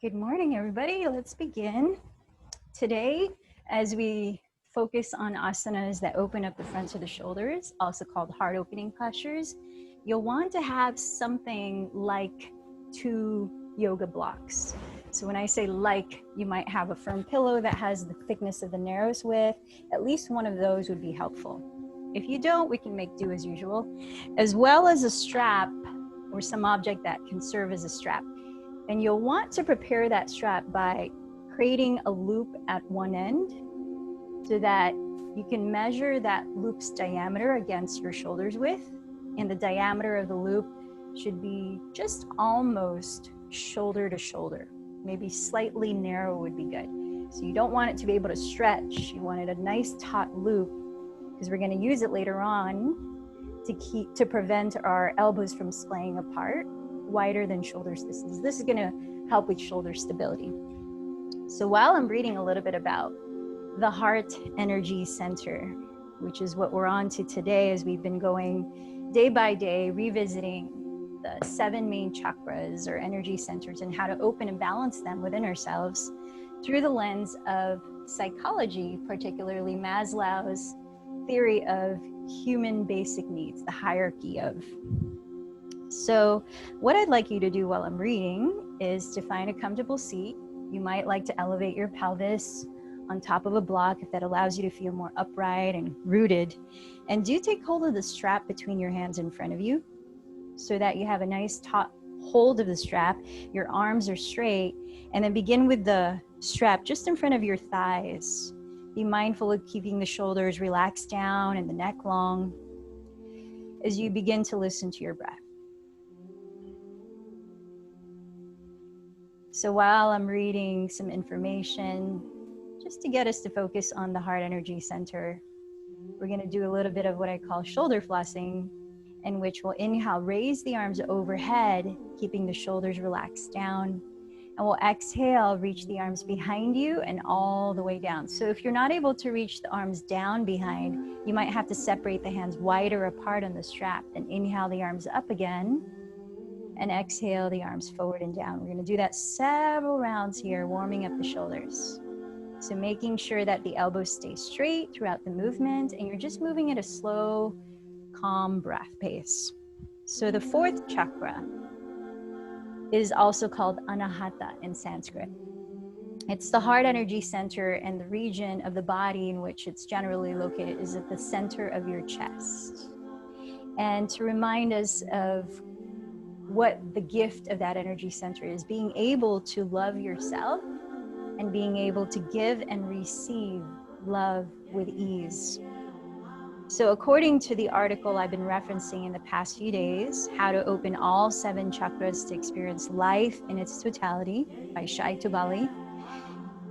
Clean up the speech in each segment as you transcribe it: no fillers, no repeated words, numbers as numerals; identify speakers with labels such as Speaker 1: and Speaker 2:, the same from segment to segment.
Speaker 1: Good morning, everybody. Let's begin. Today, as we focus on asanas that open up the fronts of the shoulders, also called heart opening postures, you'll want to have something like 2 yoga blocks. So when I say like, you might have a firm pillow that has the thickness of the narrowest width. At least one of those would be helpful. If you don't, we can make do as usual, as well as a strap or some object that can serve as a strap. And you'll want to prepare that strap by creating a loop at one end so that you can measure that loop's diameter against your shoulder's width. And the diameter of the loop should be just almost shoulder to shoulder. Maybe slightly narrow would be good. So you don't want it to be able to stretch. You want it a nice taut loop because we're going to use it later on to prevent our elbows from splaying apart, wider than shoulder distance. This is going to help with shoulder stability. So while I'm reading a little bit about the heart energy center, which is what we're on to today as we've been going day by day, revisiting the 7 main chakras or energy centers and how to open and balance them within ourselves through the lens of psychology, particularly Maslow's theory of human basic needs, the hierarchy of. So what I'd like you to do while I'm reading is to find a comfortable seat. You might like to elevate your pelvis on top of a block if that allows you to feel more upright and rooted. And do take hold of the strap between your hands in front of you so that you have a nice taut hold of the strap. Your arms are straight, and then begin with the strap just in front of your thighs. Be mindful of keeping the shoulders relaxed down and the neck long as you begin to listen to your breath. So while I'm reading some information, just to get us to focus on the heart energy center, we're going to do a little bit of what I call shoulder flossing, in which we'll inhale, raise the arms overhead, keeping the shoulders relaxed down. And we'll exhale, reach the arms behind you and all the way down. So if you're not able to reach the arms down behind, you might have to separate the hands wider apart on the strap. Then inhale the arms up again. And exhale the arms forward and down. We're going to do that several rounds here, warming up the shoulders. So making sure that the elbows stay straight throughout the movement, and you're just moving at a slow, calm breath pace. So the 4th chakra is also called Anahata in Sanskrit. It's the heart energy center, and the region of the body in which it's generally located is at the center of your chest. And to remind us of what the gift of that energy center is, being able to love yourself and being able to give and receive love with ease. So according to the article I've been referencing in the past few days, How to Open All 7 Chakras to Experience Life in Its Totality by Shai Tubali,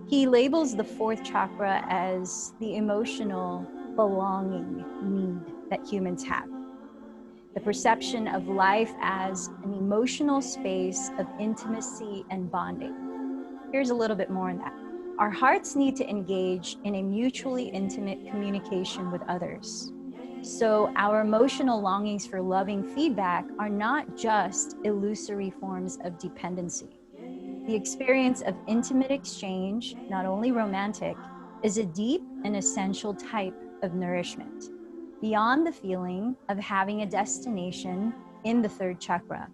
Speaker 1: he labels the 4th chakra as the emotional belonging need that humans have. The perception of life as an emotional space of intimacy and bonding. Here's a little bit more on that. Our hearts need to engage in a mutually intimate communication with others. So our emotional longings for loving feedback are not just illusory forms of dependency. The experience of intimate exchange, not only romantic, is a deep and essential type of nourishment, beyond the feeling of having a destination in the 3rd chakra.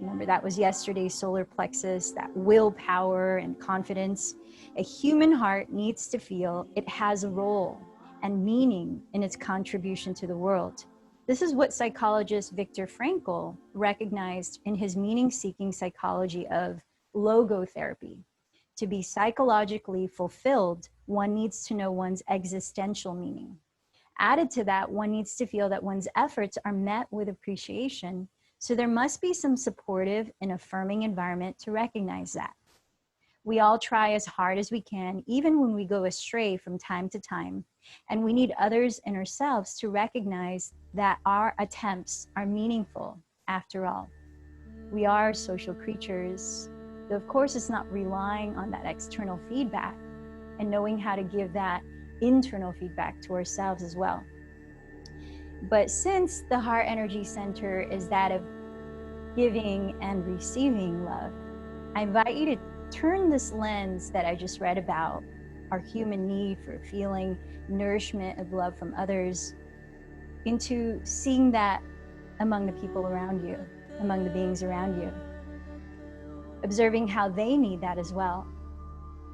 Speaker 1: Remember, that was yesterday's solar plexus, that willpower and confidence. A human heart needs to feel it has a role and meaning in its contribution to the world. This is what psychologist Viktor Frankl recognized in his meaning-seeking psychology of logotherapy. To be psychologically fulfilled, one needs to know one's existential meaning. Added to that, one needs to feel that one's efforts are met with appreciation. So there must be some supportive and affirming environment to recognize that. We all try as hard as we can, even when we go astray from time to time. And we need others and ourselves to recognize that our attempts are meaningful after all. We are social creatures. Though of course, it's not relying on that external feedback and knowing how to give that internal feedback to ourselves as well. But since the heart energy center is that of giving and receiving love, I invite you to turn this lens that I just read about, our human need for feeling nourishment of love from others, into seeing that among the people around you, among the beings around you, observing how they need that as well.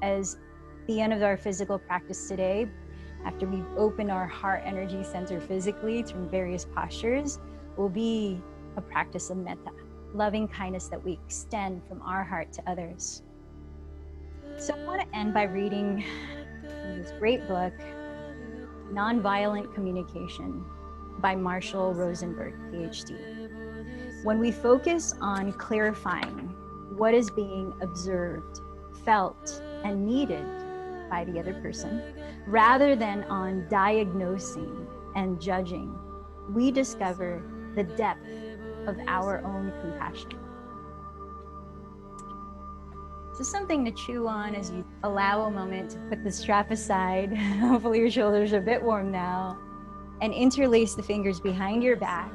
Speaker 1: As the end of our physical practice today, after we've opened our heart energy center physically through various postures, will be a practice of metta, loving kindness that we extend from our heart to others. So I want to end by reading from this great book, Nonviolent Communication by Marshall Rosenberg, PhD. When we focus on clarifying what is being observed, felt, and needed by the other person, rather than on diagnosing and judging, we discover the depth of our own compassion. So something to chew on as you allow a moment to put the strap aside. Hopefully your shoulders are a bit warm now. And interlace the fingers behind your back,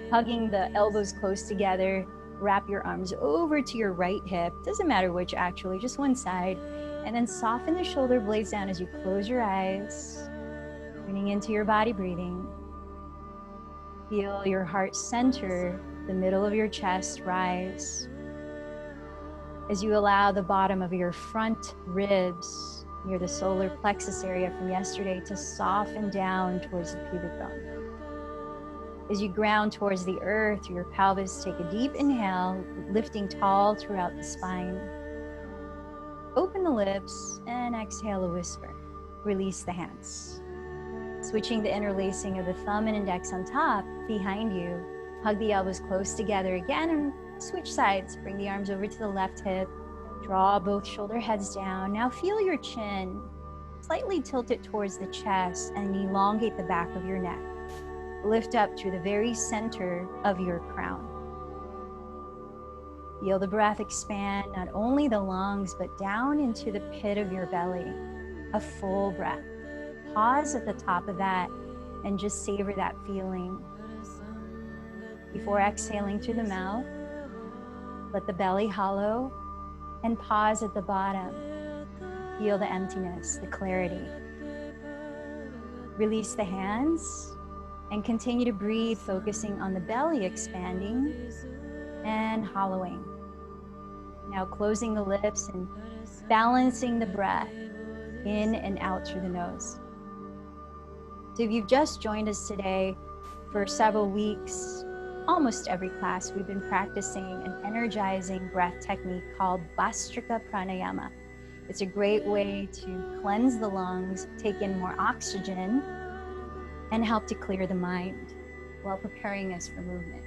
Speaker 1: hugging the elbows close together. Wrap your arms over to your right hip. Doesn't matter which, actually, just one side. And then soften the shoulder blades down as you close your eyes, tuning into your body breathing. Feel your heart center, the middle of your chest rise. As you allow the bottom of your front ribs near the solar plexus area from yesterday to soften down towards the pubic bone. As you ground towards the earth through your pelvis, take a deep inhale, lifting tall throughout the spine. Open the lips and exhale a whisper. Release the hands. Switching the interlacing of the thumb and index on top, behind you. Hug the elbows close together again and switch sides. Bring the arms over to the left hip. Draw both shoulder heads down. Now feel your chin. Slightly tilt it towards the chest and elongate the back of your neck. Lift up to the very center of your crown. Feel the breath expand, not only the lungs, but down into the pit of your belly. A full breath. Pause at the top of that and just savor that feeling. Before exhaling through the mouth, let the belly hollow and pause at the bottom. Feel the emptiness, the clarity. Release the hands and continue to breathe, focusing on the belly expanding and hollowing. Now closing the lips and balancing the breath in and out through the nose. So if you've just joined us today, for several weeks, almost every class, we've been practicing an energizing breath technique called Bhastrika Pranayama. It's a great way to cleanse the lungs, take in more oxygen, and help to clear the mind while preparing us for movement.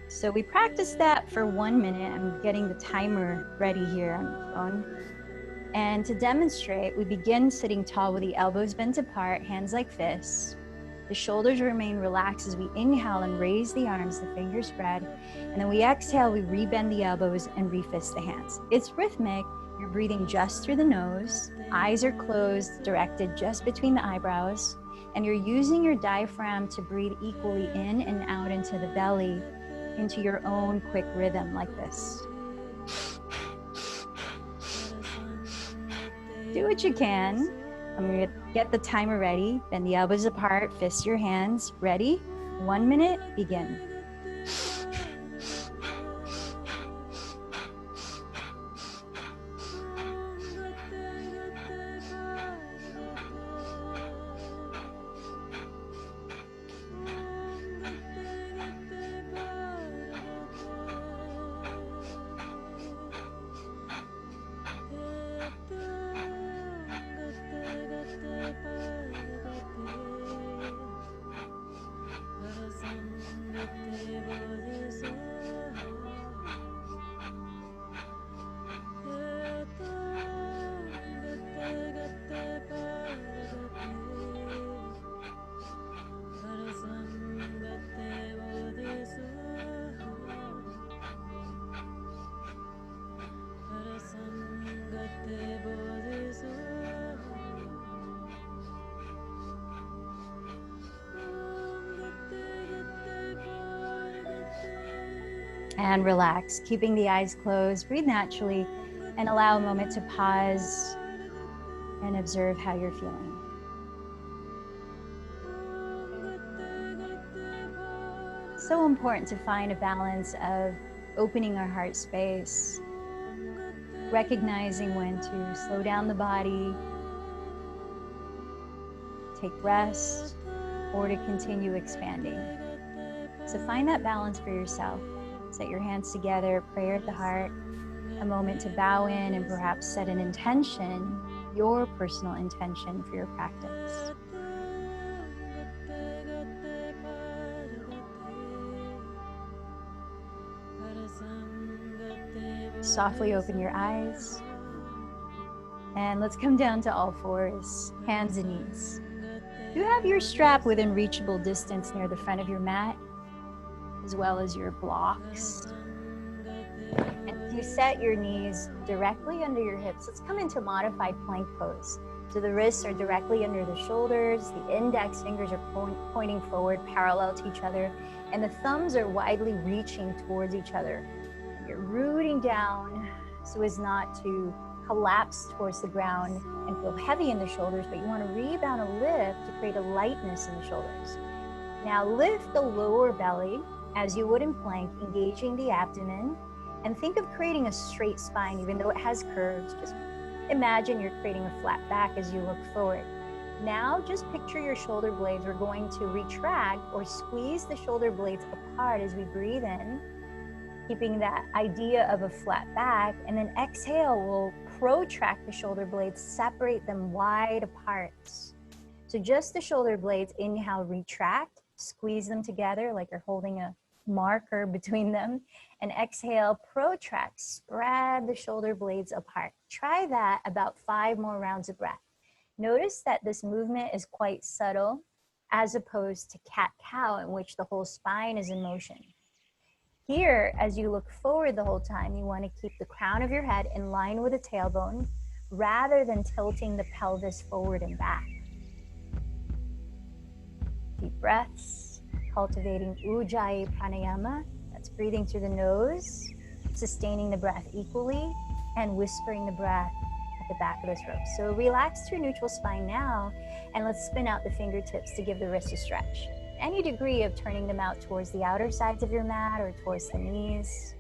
Speaker 1: So we practice that for 1 minute. I'm getting the timer ready here on the phone. And to demonstrate, we begin sitting tall with the elbows bent apart, hands like fists. The shoulders remain relaxed as we inhale and raise the arms, the fingers spread. And then we exhale, we rebend the elbows and refist the hands. It's rhythmic. You're breathing just through the nose. Eyes are closed, directed just between the eyebrows. And you're using your diaphragm to breathe equally in and out into the belly, into your own quick rhythm like this. Do what you can. I'm going to get the timer ready. Bend the elbows apart, fist your hands. Ready? 1 minute, begin. And relax, keeping the eyes closed. Breathe naturally. And allow a moment to pause and observe how you're feeling. So important to find a balance of opening our heart space, recognizing when to slow down the body, take rest, or to continue expanding. So find that balance for yourself. Set your hands together, prayer at the heart, a moment to bow in and perhaps set an intention, your personal intention for your practice. Softly open your eyes and let's come down to all fours, hands and knees. You have your strap within reachable distance near the front of your mat, as well as your blocks. And you set your knees directly under your hips. Let's come into modified plank pose. So the wrists are directly under the shoulders, the index fingers are pointing forward parallel to each other, and the thumbs are widely reaching towards each other. You're rooting down so as not to collapse towards the ground and feel heavy in the shoulders, but you want to rebound and lift to create a lightness in the shoulders. Now lift the lower belly as you would in plank, engaging the abdomen, and think of creating a straight spine even though it has curves. Just imagine you're creating a flat back as you look forward. Now just picture your shoulder blades. We're going to retract or squeeze the shoulder blades apart as we breathe in, keeping that idea of a flat back, and then exhale, we'll protract the shoulder blades, separate them wide apart. So just the shoulder blades, inhale, retract, squeeze them together like you're holding a marker between them, and exhale, protract, spread the shoulder blades apart. Try that about 5 more rounds of breath. Notice that this movement is quite subtle as opposed to cat-cow in which the whole spine is in motion. Here, as you look forward the whole time, you want to keep the crown of your head in line with the tailbone rather than tilting the pelvis forward and back. Deep breaths, cultivating Ujjayi Pranayama. That's breathing through the nose, sustaining the breath equally, and whispering the breath at the back of the throat. So relax to your neutral spine now, and let's spin out the fingertips to give the wrist a stretch. Any degree of turning them out towards the outer sides of your mat or towards the knees.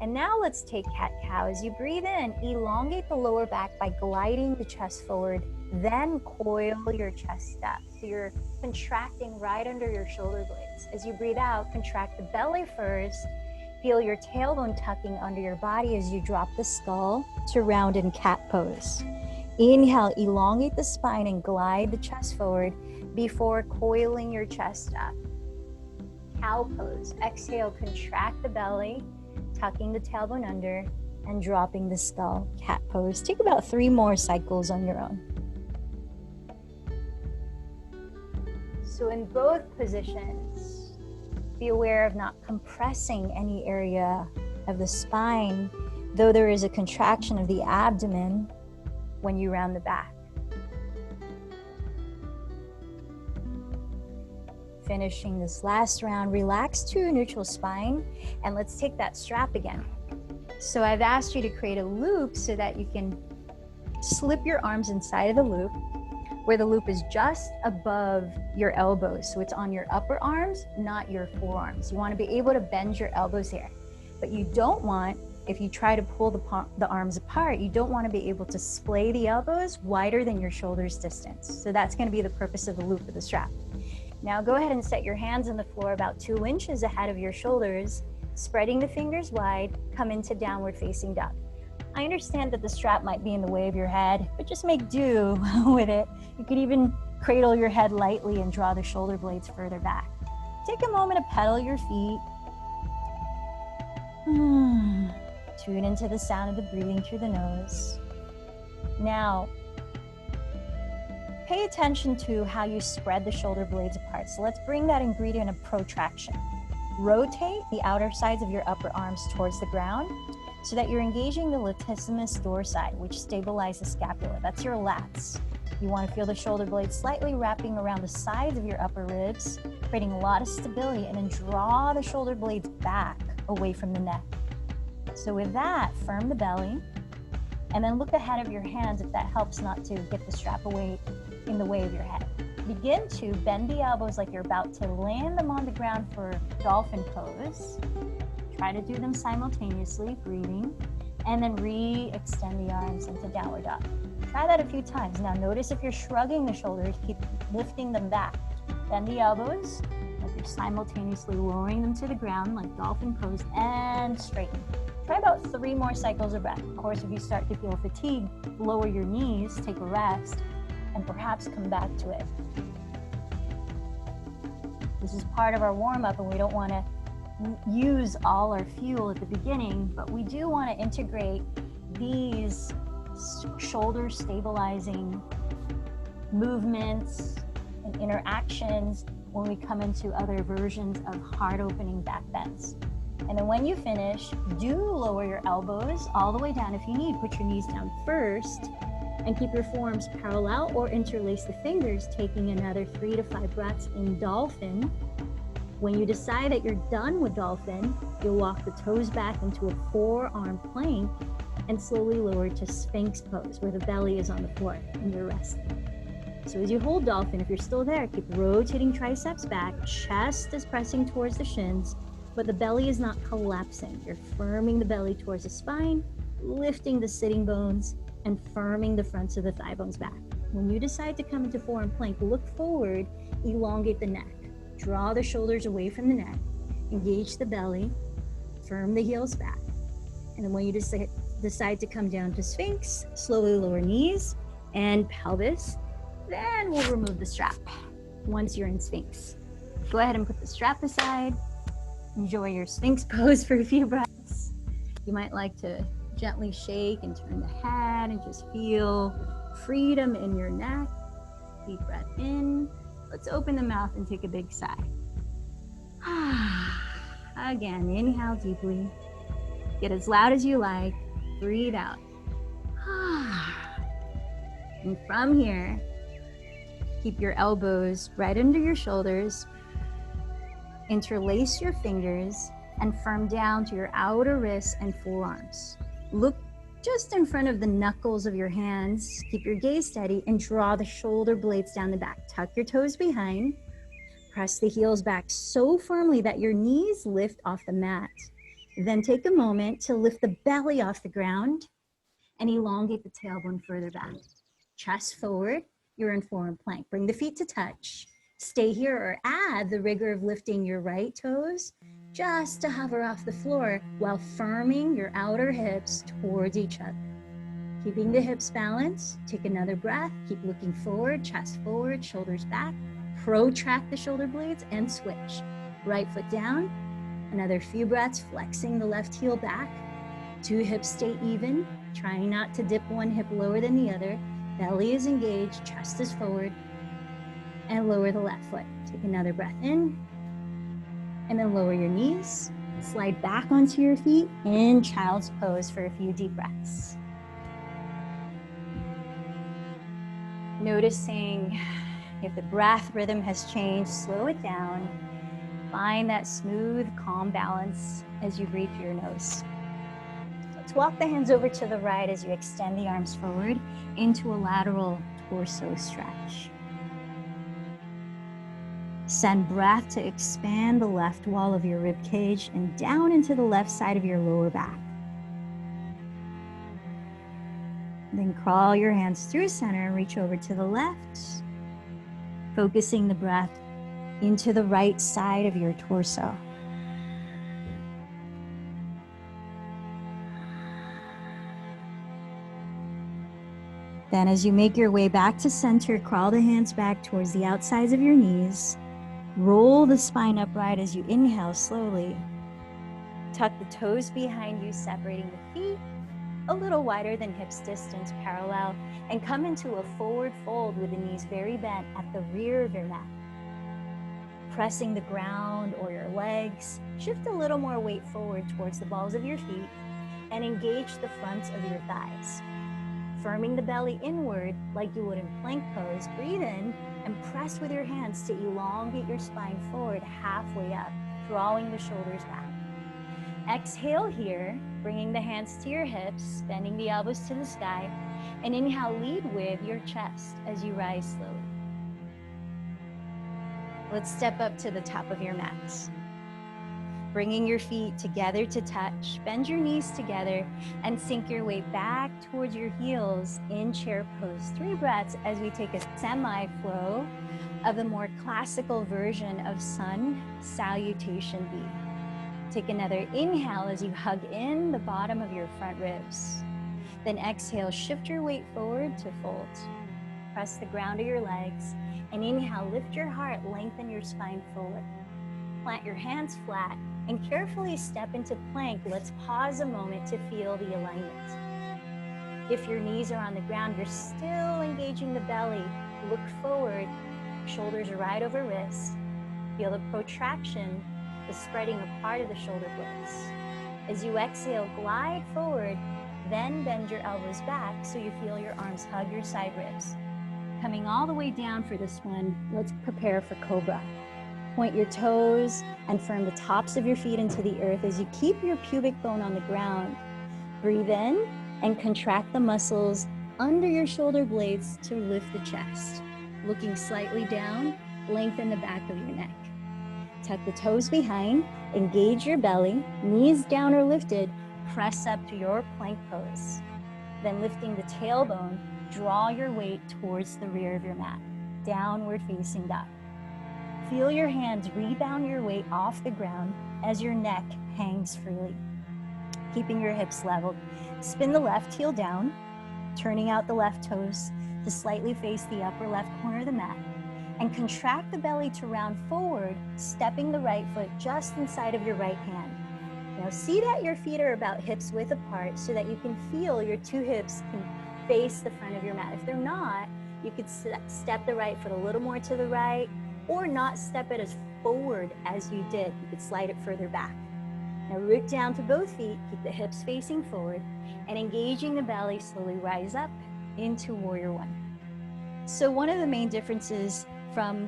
Speaker 1: And now let's take cat-cow. As you breathe in, elongate the lower back by gliding the chest forward, then coil your chest up. So you're contracting right under your shoulder blades. As you breathe out, contract the belly first. Feel your tailbone tucking under your body as you drop the skull to rounded cat pose. Inhale, elongate the spine and glide the chest forward before coiling your chest up. Cow pose. Exhale, contract the belly, tucking the tailbone under, and dropping the skull. Cat pose. Take about 3 more cycles on your own. So in both positions, be aware of not compressing any area of the spine, though there is a contraction of the abdomen when you round the back. Finishing this last round, relax to your neutral spine, and let's take that strap again. So I've asked you to create a loop so that you can slip your arms inside of the loop, where the loop is just above your elbows. So it's on your upper arms, not your forearms. You want to be able to bend your elbows here, but you don't want, if you try to pull the arms apart, you don't want to be able to splay the elbows wider than your shoulders distance. So that's going to be the purpose of the loop of the strap. Now go ahead and set your hands on the floor about 2 inches ahead of your shoulders, spreading the fingers wide, come into downward facing dog. I understand that the strap might be in the way of your head, but just make do with it. You could even cradle your head lightly and draw the shoulder blades further back. Take a moment to pedal your feet. Tune into the sound of the breathing through the nose. Now, pay attention to how you spread the shoulder blades apart. So let's bring that ingredient of protraction. Rotate the outer sides of your upper arms towards the ground so that you're engaging the latissimus dorsi, which stabilizes the scapula. That's your lats. You want to feel the shoulder blades slightly wrapping around the sides of your upper ribs, creating a lot of stability, and then draw the shoulder blades back away from the neck. So with that, firm the belly, and then look ahead of your hands if that helps not to get the strap away in the way of your head. Begin to bend the elbows like you're about to land them on the ground for dolphin pose. Try to do them simultaneously, breathing, and then re-extend the arms into downward dog. Try that a few times. Now notice if you're shrugging the shoulders, keep lifting them back. Bend the elbows like you're simultaneously lowering them to the ground like dolphin pose, and straighten. Try about 3 more cycles of breath. Of course, if you start to feel fatigued, lower your knees, take a rest, and perhaps come back to it. This is part of our warm-up, and we don't want to use all our fuel at the beginning, but we do want to integrate these shoulder stabilizing movements and interactions when we come into other versions of heart opening back bends. And then when you finish, do lower your elbows all the way down. If you need, put your knees down first and keep your forearms parallel or interlace the fingers, taking another 3 to 5 breaths in dolphin. When you decide that you're done with dolphin, you'll walk the toes back into a forearm plank and slowly lower to sphinx pose, where the belly is on the floor and you're resting. So as you hold dolphin, if you're still there, keep rotating triceps back, chest is pressing towards the shins, but the belly is not collapsing. You're firming the belly towards the spine, lifting the sitting bones, and firming the fronts of the thigh bones back. When you decide to come into forearm plank, look forward, elongate the neck. Draw the shoulders away from the neck, engage the belly, firm the heels back. And then when you decide to come down to sphinx, slowly lower knees and pelvis. Then we'll remove the strap once you're in sphinx. Go ahead and put the strap aside. Enjoy your sphinx pose for a few breaths. You might like to gently shake and turn the head and just feel freedom in your neck. Deep breath in. Let's open the mouth and take a big sigh. Again, inhale deeply. Get as loud as you like. Breathe out. And from here, keep your elbows right under your shoulders. Interlace your fingers and firm down to your outer wrists and forearms. Look just in front of the knuckles of your hands. Keep your gaze steady and draw the shoulder blades down the back. Tuck your toes behind. Press the heels back so firmly that your knees lift off the mat. Then take a moment to lift the belly off the ground and elongate the tailbone further back. Chest forward, you're in forearm plank. Bring the feet to touch. Stay here or add the rigor of lifting your right toes just to hover off the floor while firming your outer hips towards each other. Keeping the hips balanced, take another breath. Keep looking forward, chest forward, shoulders back. Protract the shoulder blades and switch. Right foot down. Another few breaths, flexing the left heel back. 2 hips stay even, trying not to dip one hip lower than the other. Belly is engaged, chest is forward. And lower the left foot. Take another breath in. And then lower your knees. Slide back onto your feet in child's pose for a few deep breaths. Noticing if the breath rhythm has changed, slow it down. Find that smooth, calm balance as you breathe through your nose. Let's walk the hands over to the right as you extend the arms forward into a lateral torso stretch. Send breath to expand the left wall of your rib cage and down into the left side of your lower back. Then crawl your hands through center and reach over to the left, focusing the breath into the right side of your torso. Then as you make your way back to center, crawl the hands back towards the outsides of your knees. Roll the spine upright as you inhale slowly. Tuck the toes behind you, separating the feet a little wider than hips distance parallel, and come into a forward fold with the knees very bent at the rear of your neck. Pressing the ground or your legs, shift a little more weight forward towards the balls of your feet and engage the fronts of your thighs. Firming the belly inward like you would in plank pose, breathe in and press with your hands to elongate your spine forward halfway up, drawing the shoulders back. Exhale here, bringing the hands to your hips, bending the elbows to the sky, and inhale, lead with your chest as you rise slowly. Let's step up to the top of your mat. Bringing your feet together to touch, bend your knees together, and sink your weight back towards your heels in chair pose. 3 breaths as we take a semi-flow of the more classical version of Sun Salutation B. Take another inhale as you hug in the bottom of your front ribs. Then exhale, shift your weight forward to fold. Press the ground of your legs, and inhale, lift your heart, lengthen your spine forward. Plant your hands flat and carefully step into plank. Let's pause a moment to feel the alignment. If your knees are on the ground, you're still engaging the belly. Look forward, shoulders are right over wrists. Feel the protraction, the spreading apart of the shoulder blades. As you exhale, glide forward, then bend your elbows back so you feel your arms hug your side ribs. Coming all the way down for this one, let's prepare for Cobra. Point your toes and firm the tops of your feet into the earth as you keep your pubic bone on the ground. Breathe in and contract the muscles under your shoulder blades to lift the chest. Looking slightly down, lengthen the back of your neck. Tuck the toes behind, engage your belly, knees down or lifted, press up to your plank pose. Then lifting the tailbone, draw your weight towards the rear of your mat, downward facing dog. Feel your hands rebound your weight off the ground as your neck hangs freely. Keeping your hips leveled, spin the left heel down, turning out the left toes to slightly face the upper left corner of the mat, and contract the belly to round forward, stepping the right foot just inside of your right hand. Now see that your feet are about hips width apart so that you can feel your 2 hips can face the front of your mat. If they're not, you could step the right foot a little more to the right, or not step it as forward as you did. You could slide it further back. Now root down to both feet, keep the hips facing forward, and engaging the belly, slowly rise up into Warrior One. So one of the main differences from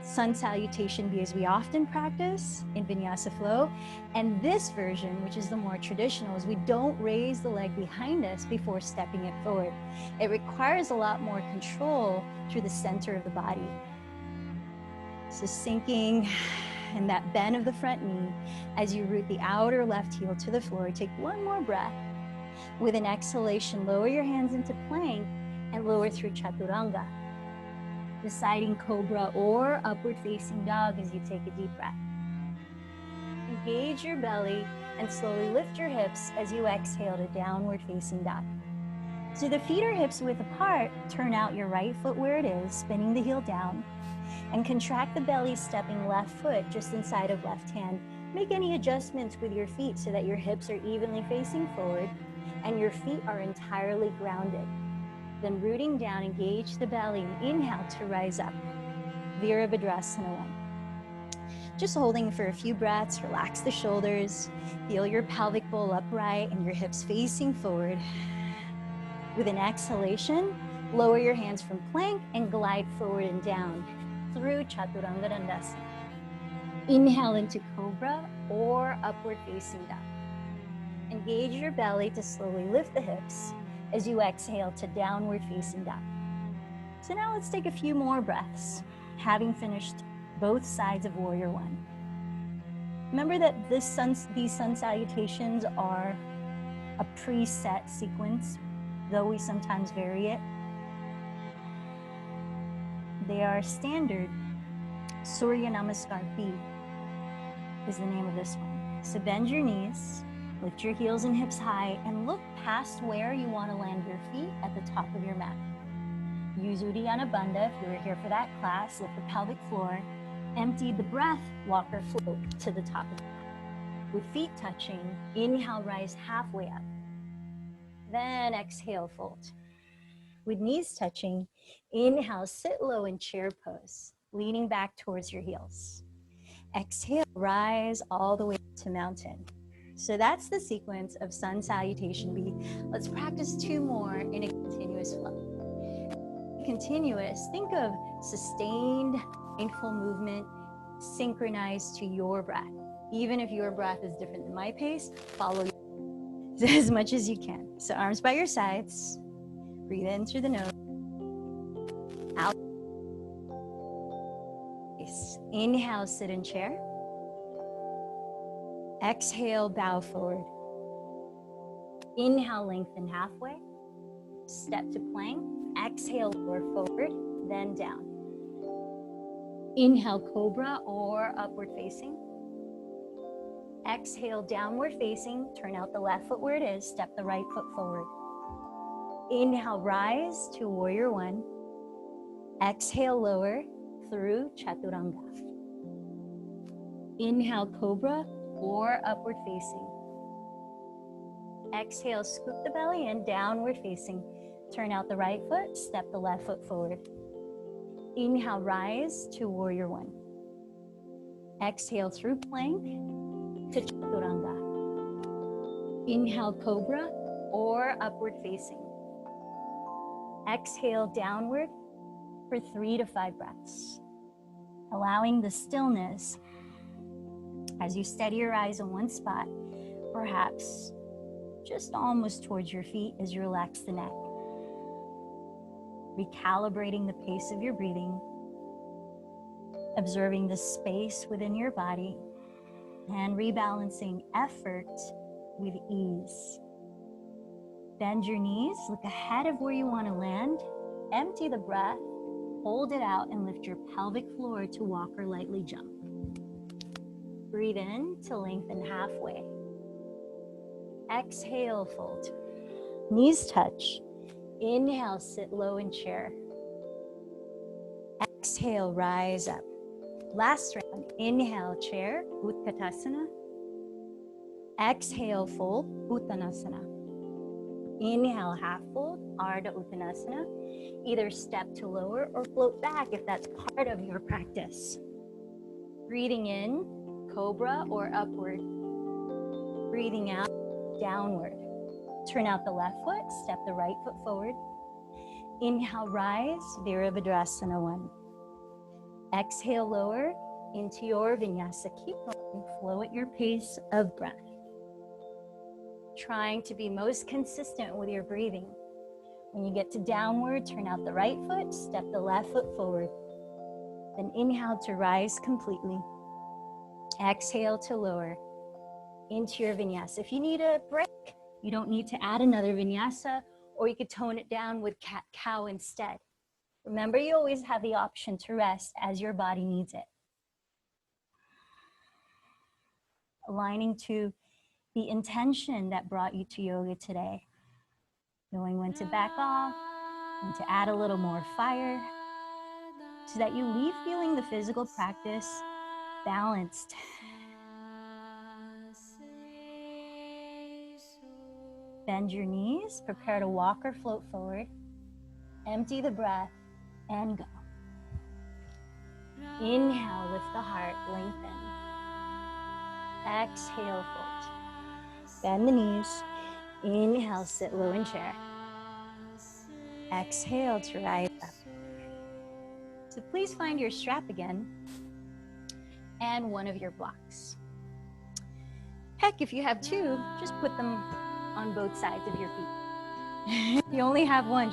Speaker 1: Sun Salutation B as we often practice in Vinyasa Flow, and this version, which is the more traditional, is we don't raise the leg behind us before stepping it forward. It requires a lot more control through the center of the body. So sinking and that bend of the front knee as you root the outer left heel to the floor. Take one more breath. With an exhalation, lower your hands into plank and lower through Chaturanga. Deciding Cobra or upward facing dog as you take a deep breath. Engage your belly and slowly lift your hips as you exhale to downward facing dog. So the feet are hips width apart, turn out your right foot where it is, spinning the heel down, and contract the belly, stepping left foot just inside of left hand. Make any adjustments with your feet so that your hips are evenly facing forward and your feet are entirely grounded. Then rooting down, engage the belly and inhale to rise up. Virabhadrasana 1. Just holding for a few breaths, relax the shoulders, feel your pelvic bowl upright and your hips facing forward. With an exhalation, lower your hands from plank and glide forward and down through Chaturanga Dandasana. Inhale into Cobra or upward facing dog. Engage your belly to slowly lift the hips as you exhale to downward facing dog. So now let's take a few more breaths, having finished both sides of Warrior One. Remember that these sun salutations are a preset sequence, though we sometimes vary it. They are standard. Surya Namaskar B is the name of this one. So bend your knees, lift your heels and hips high, and look past where you want to land your feet at the top of your mat. Use Uddiyana Bandha if you were here for that class. Lift the pelvic floor. Empty the breath, walk or float to the top of the mat. With feet touching, inhale, rise halfway up. Then exhale, fold. With knees touching, inhale, sit low in chair pose, leaning back towards your heels. Exhale, rise all the way to mountain. So that's the sequence of Sun Salutation B. Let's practice 2 more in a continuous flow. Continuous, think of sustained, mindful movement synchronized to your breath. Even if your breath is different than my pace, follow as much as you can. So arms by your sides. Breathe in through the nose. Out. Inhale, sit in chair. Exhale, bow forward. Inhale, lengthen halfway. Step to plank. Exhale, lower forward, then down. Inhale, cobra or upward facing. Exhale, downward facing. Turn out the left foot where it is. Step the right foot forward. Inhale, rise to warrior one. Exhale, lower through chaturanga. Inhale, cobra or upward facing. Exhale, scoop the belly in, downward facing. Turn out the right foot, step the left foot forward. Inhale, rise to warrior one. Exhale through plank to chaturanga. Inhale, cobra or upward facing. Exhale, downward for 3 to 5 breaths. Allowing the stillness as you steady your eyes on one spot, perhaps just almost towards your feet as you relax the neck. Recalibrating the pace of your breathing, observing the space within your body, and rebalancing effort with ease. Bend your knees, look ahead of where you want to land, empty the breath, hold it out, and lift your pelvic floor to walk or lightly jump. Breathe in to lengthen halfway. Exhale, fold. Knees touch. Inhale, sit low in chair. Exhale, rise up. Last round, inhale, chair, Utkatasana. Exhale, fold, Uttanasana. Inhale, half fold, Ardha Uttanasana. Either step to lower or float back if that's part of your practice. Breathing in, cobra or upward. Breathing out, downward. Turn out the left foot, step the right foot forward. Inhale, rise, Virabhadrasana 1. Exhale, lower into your vinyasa. Keep going, flow at your pace of breath. Trying to be most consistent with your breathing. When you get to downward, turn out the right foot, step the left foot forward. Then inhale to rise completely. Exhale to lower into your vinyasa. If you need a break, you don't need to add another vinyasa, or you could tone it down with cat-cow instead. Remember, you always have the option to rest as your body needs it. Aligning to the intention that brought you to yoga today. Knowing when to back off, when to add a little more fire, so that you leave feeling the physical practice balanced. Bend your knees, prepare to walk or float forward. Empty the breath and go. Inhale, lift the heart, lengthen. Exhale, fold. Bend the knees. Inhale, sit low in chair. Exhale to rise up. So please find your strap again and one of your blocks. Heck, if you have two, just put them on both sides of your feet. If you only have one,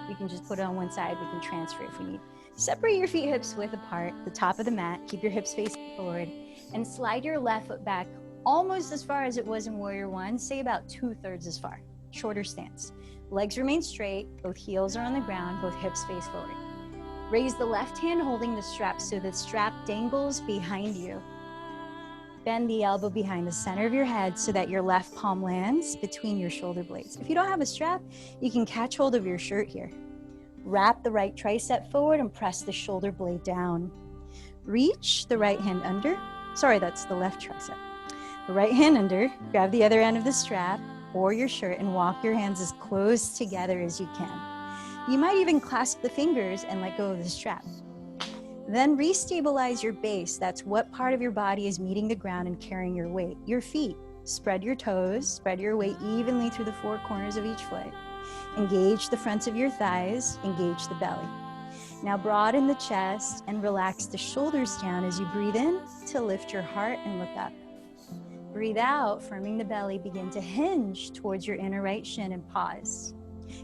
Speaker 1: you can just put it on one side. We can transfer if we need. Separate your feet hips width apart, the top of the mat. Keep your hips facing forward and slide your left foot back almost as far as it was in Warrior One, say about 2/3 as far. Shorter stance. Legs remain straight, both heels are on the ground, both hips face forward. Raise the left hand holding the strap so the strap dangles behind you. Bend the elbow behind the center of your head so that your left palm lands between your shoulder blades. If you don't have a strap, you can catch hold of your shirt here. Wrap the right tricep forward and press the shoulder blade down. Reach the right hand under. Sorry, that's the left tricep. The right hand under, grab the other end of the strap or your shirt and walk your hands as close together as you can. You might even clasp the fingers and let go of the strap. Then restabilize your base. That's what part of your body is meeting the ground and carrying your weight. Your feet. Spread your toes, spread your weight evenly through the four corners of each foot. Engage the fronts of your thighs, engage the belly. Now broaden the chest and relax the shoulders down as you breathe in to lift your heart and look up. Breathe out, firming the belly, begin to hinge towards your inner right shin and pause.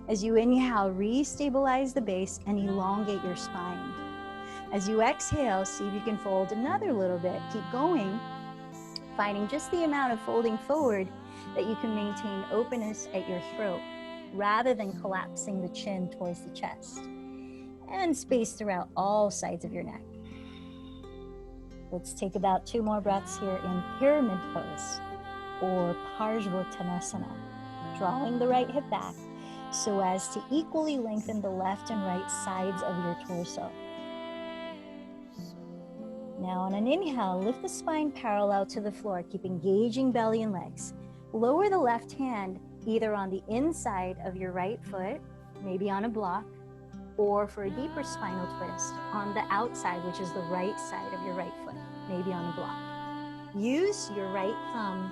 Speaker 1: As you inhale, re-stabilize the base and elongate your spine. As you exhale, see if you can fold another little bit. Keep going, finding just the amount of folding forward that you can maintain openness at your throat, rather than collapsing the chin towards the chest. And space throughout all sides of your neck. Let's take about 2 more breaths here in pyramid pose or Parsvottanasana, drawing the right hip back so as to equally lengthen the left and right sides of your torso. Now on an inhale, lift the spine parallel to the floor, keep engaging belly and legs. Lower the left hand either on the inside of your right foot, maybe on a block, or for a deeper spinal twist, on the outside, which is the right side of your right foot, maybe on a block. Use your right thumb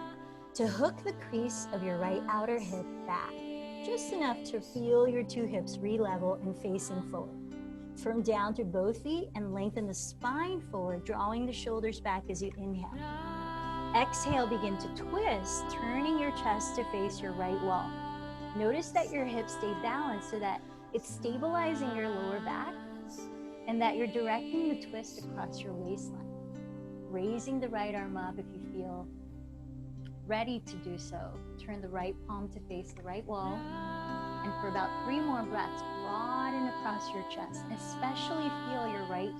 Speaker 1: to hook the crease of your right outer hip back, just enough to feel your 2 hips re-level and facing forward. Firm down through both feet and lengthen the spine forward, drawing the shoulders back as you inhale. Exhale, begin to twist, turning your chest to face your right wall. Notice that your hips stay balanced so that it's stabilizing your lower back and that you're directing the twist across your waistline. Raising the right arm up if you feel ready to do so. Turn the right palm to face the right wall. And for about 3 more breaths, broaden across your chest, especially feel your right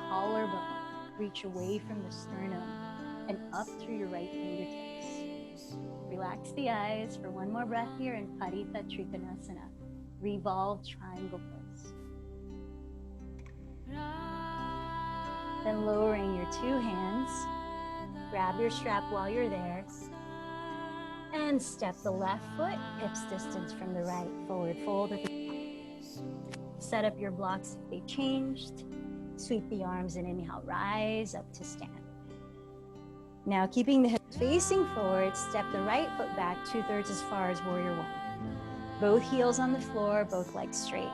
Speaker 1: collarbone reach away from the sternum and up through your right fingertips. Relax the eyes for 1 more breath here in Parita Trikonasana, revolved triangle pose. Then lowering your 2 hands, grab your strap while you're there, and step the left foot hips distance from the right, forward fold at the top. Set up your blocks if they changed. Sweep the arms and inhale, rise up to stand. Now keeping the hips facing forward, step the right foot back 2/3 as far as warrior 1. Both heels on the floor, both legs straight.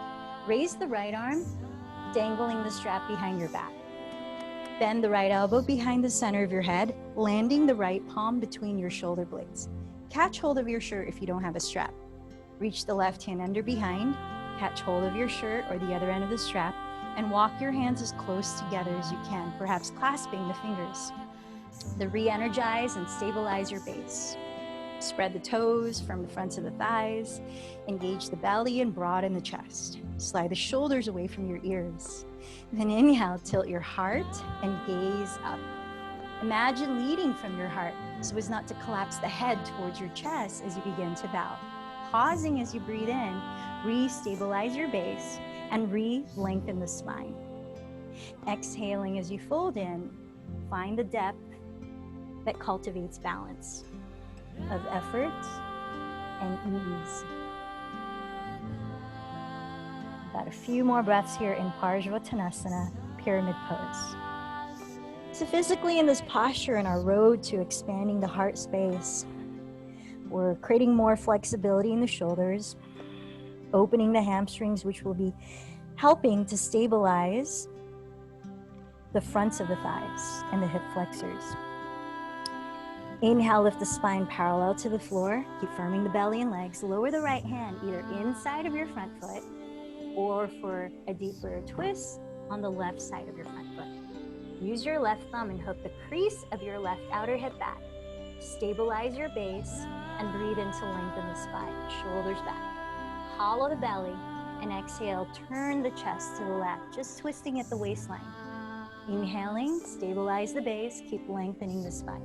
Speaker 1: Raise the right arm, dangling the strap behind your back. Bend the right elbow behind the center of your head, landing the right palm between your shoulder blades. Catch hold of your shirt if you don't have a strap. Reach the left hand under behind, catch hold of your shirt or the other end of the strap, and walk your hands as close together as you can, perhaps clasping the fingers. Then re-energize and stabilize your base. Spread the toes from the fronts of the thighs, engage the belly and broaden the chest. Slide the shoulders away from your ears. Then inhale, tilt your heart and gaze up. Imagine leading from your heart so as not to collapse the head towards your chest as you begin to bow. Pausing as you breathe in, re-stabilize your base and re-lengthen the spine. Exhaling as you fold in, find the depth that cultivates balance of effort and ease. About a few more breaths here in Parsvottanasana, pyramid pose. So physically in this posture, in our road to expanding the heart space, we're creating more flexibility in the shoulders, opening the hamstrings, which will be helping to stabilize the fronts of the thighs and the hip flexors. Inhale, lift the spine parallel to the floor. Keep firming the belly and legs. Lower the right hand either inside of your front foot or for a deeper twist on the left side of your front foot. Use your left thumb and hook the crease of your left outer hip back. Stabilize your base and breathe in to lengthen the spine, shoulders back. Hollow the belly and exhale, turn the chest to the left, just twisting at the waistline. Inhaling, stabilize the base, keep lengthening the spine.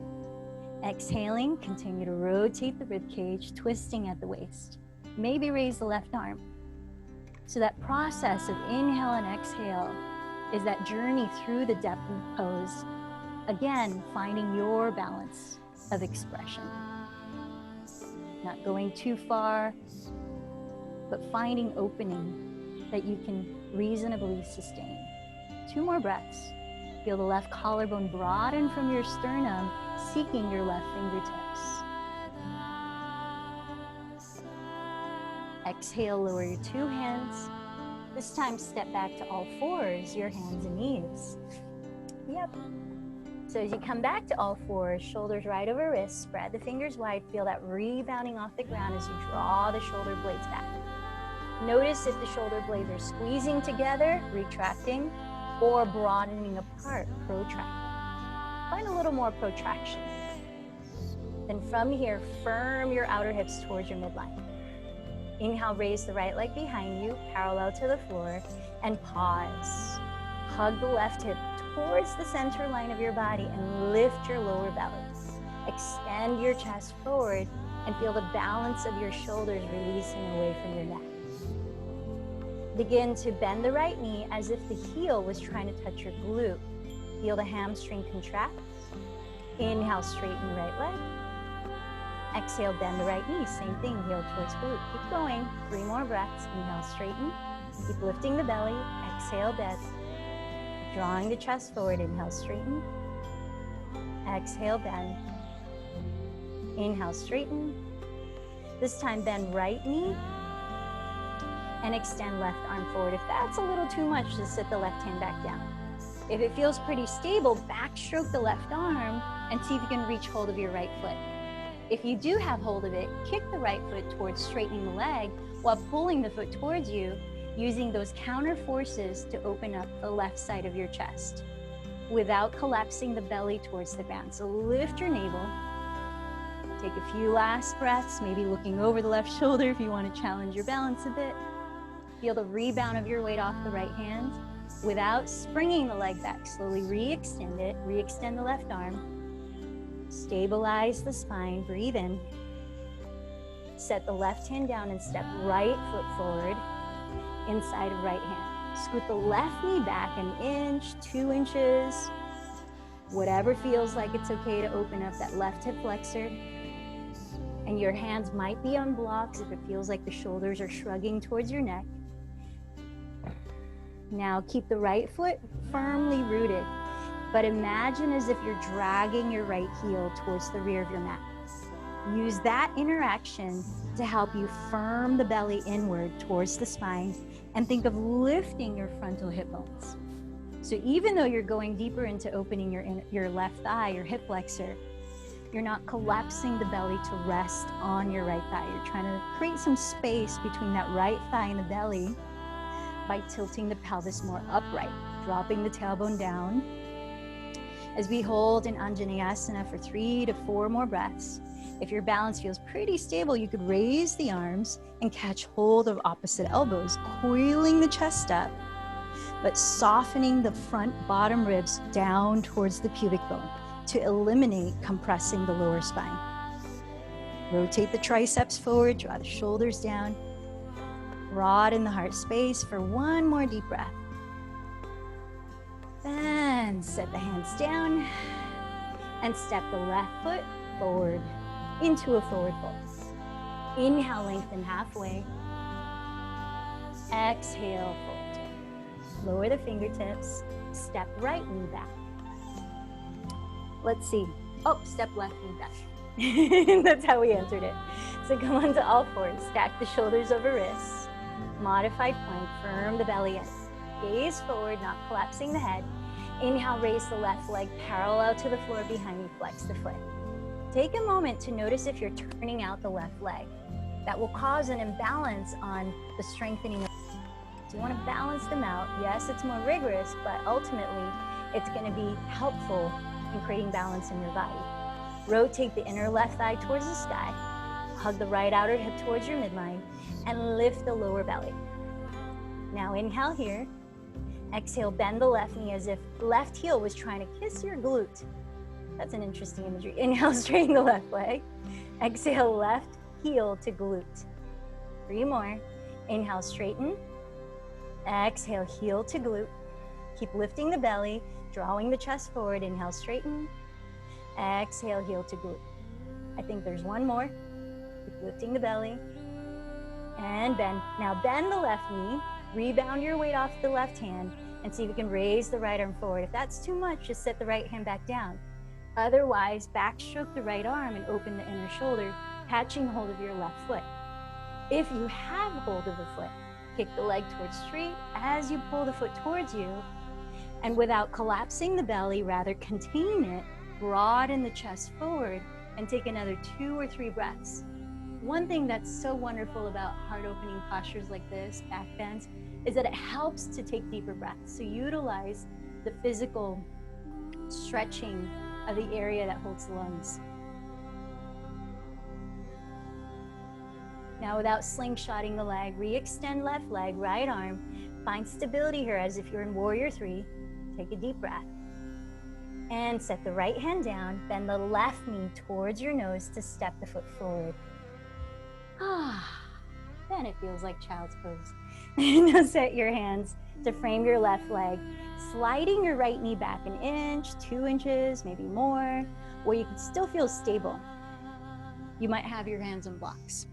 Speaker 1: Exhaling, continue to rotate the rib cage, twisting at the waist. Maybe raise the left arm. So that process of inhale and exhale is that journey through the depth of the pose. Again, finding your balance of expression. Not going too far, but finding opening that you can reasonably sustain. 2 more breaths. Feel the left collarbone broaden from your sternum, seeking your left fingertips. Exhale, lower your 2 hands. This time, step back to all fours, your hands and knees. Yep. So as you come back to all fours, shoulders right over wrists, spread the fingers wide, feel that rebounding off the ground as you draw the shoulder blades back. Notice if the shoulder blades are squeezing together, retracting, or broadening apart, protracting. Find a little more protraction. Then from here, firm your outer hips towards your midline. Inhale, raise the right leg behind you, parallel to the floor, and pause. Hug the left hip towards the center line of your body and lift your lower belly. Extend your chest forward and feel the balance of your shoulders releasing away from your neck. Begin to bend the right knee as if the heel was trying to touch your glute. Feel the hamstring contract. Inhale, straighten the right leg. Exhale, bend the right knee. Same thing, heel towards glute. Keep going. 3 more breaths. Inhale, straighten. Keep lifting the belly. Exhale, bend. Drawing the chest forward. Inhale, straighten. Exhale, bend. Inhale, straighten. This time, bend right knee and extend left arm forward. If that's a little too much, just sit the left hand back down. If it feels pretty stable, backstroke the left arm and see if you can reach hold of your right foot. If you do have hold of it, kick the right foot towards straightening the leg while pulling the foot towards you, using those counter forces to open up the left side of your chest without collapsing the belly towards the ground. So lift your navel. Take a few last breaths, maybe looking over the left shoulder if you want to challenge your balance a bit. Feel the rebound of your weight off the right hand without springing the leg back. Slowly re-extend it, re-extend the left arm. Stabilize the spine, breathe in. Set the left hand down and step right foot forward, inside of right hand. Scoot the left knee back an inch, 2 inches, whatever feels like it's okay to open up that left hip flexor. And your hands might be on blocks if it feels like the shoulders are shrugging towards your neck. Now keep the right foot firmly rooted, but imagine as if you're dragging your right heel towards the rear of your mat. Use that interaction to help you firm the belly inward towards the spine and think of lifting your frontal hip bones. So even though you're going deeper into opening your left thigh, your hip flexor, you're not collapsing the belly to rest on your right thigh. You're trying to create some space between that right thigh and the belly by tilting the pelvis more upright, dropping the tailbone down. As we hold in Anjaneyasana for 3 to 4 more breaths, if your balance feels pretty stable, you could raise the arms and catch hold of opposite elbows, coiling the chest up, but softening the front bottom ribs down towards the pubic bone to eliminate compressing the lower spine. Rotate the triceps forward, draw the shoulders down. Broaden the heart space for 1 more deep breath. Then set the hands down and step the left foot forward into a forward fold. Inhale, lengthen halfway. Exhale, fold. Lower the fingertips. Step right knee back. Let's see. Oh, step left knee back. That's how we answered it. So come onto all fours. Stack the shoulders over wrists. Modified plank, firm the belly in. Gaze forward, not collapsing the head. Inhale, raise the left leg parallel to the floor behind you, flex the foot. Take a moment to notice if you're turning out the left leg. That will cause an imbalance on the strengthening. So you want to balance them out. Yes, it's more rigorous, but ultimately it's going to be helpful in creating balance in your body. Rotate the inner left thigh towards the sky. Hug the right outer hip towards your midline and lift the lower belly. Now inhale here. Exhale, bend the left knee as if left heel was trying to kiss your glute. That's an interesting imagery. Inhale, straighten the left leg. Exhale, left heel to glute. 3 more. Inhale, straighten. Exhale, heel to glute. Keep lifting the belly, drawing the chest forward. Inhale, straighten. Exhale, heel to glute. I think there's 1 more. Keep lifting the belly and bend. Now bend the left knee, rebound your weight off the left hand, and see if you can raise the right arm forward. If that's too much, just set the right hand back down. Otherwise, backstroke the right arm and open the inner shoulder, catching hold of your left foot. If you have hold of the foot, kick the leg towards street as you pull the foot towards you, And without collapsing the belly, rather contain it, broaden the chest forward, and take another 2 or 3 breaths. One thing that's so wonderful about heart opening postures like this, back bends, is that it helps to take deeper breaths. So utilize the physical stretching of the area that holds the lungs. Now, without slingshotting the leg, re-extend left leg, right arm. Find stability here as if you're in Warrior 3. Take a deep breath. And set the right hand down. Bend the left knee towards your nose to step the foot forward. Then it feels like child's pose. Now set your hands to frame your left leg, sliding your right knee back 1 inch, 2 inches, maybe more, where you can still feel stable. You might have your hands on blocks.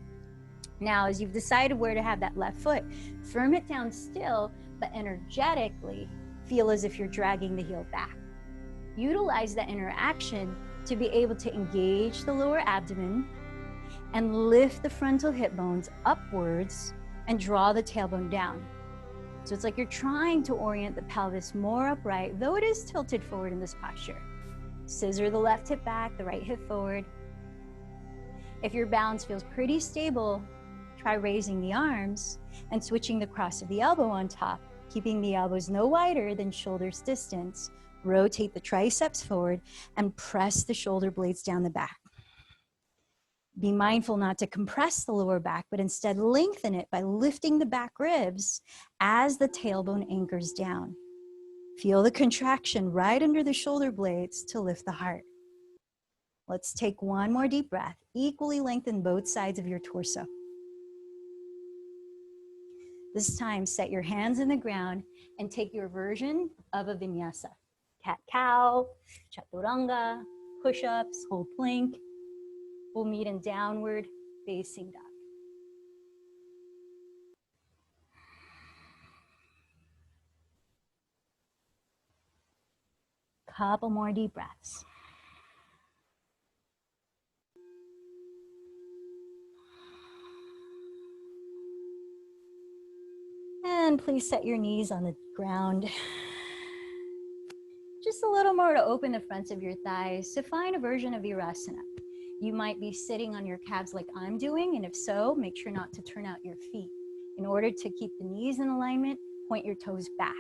Speaker 1: Now, as you've decided where to have that left foot, firm it down still, but energetically feel as if you're dragging the heel back. Utilize that interaction to be able to engage the lower abdomen and lift the frontal hip bones upwards and draw the tailbone down. So it's like you're trying to orient the pelvis more upright, though it is tilted forward in this posture. Scissor the left hip back, the right hip forward. If your balance feels pretty stable, try raising the arms and switching the cross of the elbow on top, keeping the elbows no wider than shoulders distance. Rotate the triceps forward and press the shoulder blades down the back. Be mindful not to compress the lower back, but instead lengthen it by lifting the back ribs as the tailbone anchors down. Feel the contraction right under the shoulder blades to lift the heart. Let's take one more deep breath. Equally lengthen both sides of your torso. This time, set your hands in the ground and take your version of a vinyasa. Cat-cow, chaturanga, push-ups, whole plank. We'll meet in downward facing dog. Couple more deep breaths. And please set your knees on the ground. Just a little more to open the fronts of your thighs. So find a version of Virasana. You might be sitting on your calves like I'm doing, and if so, make sure not to turn out your feet. In order to keep the knees in alignment, point your toes back.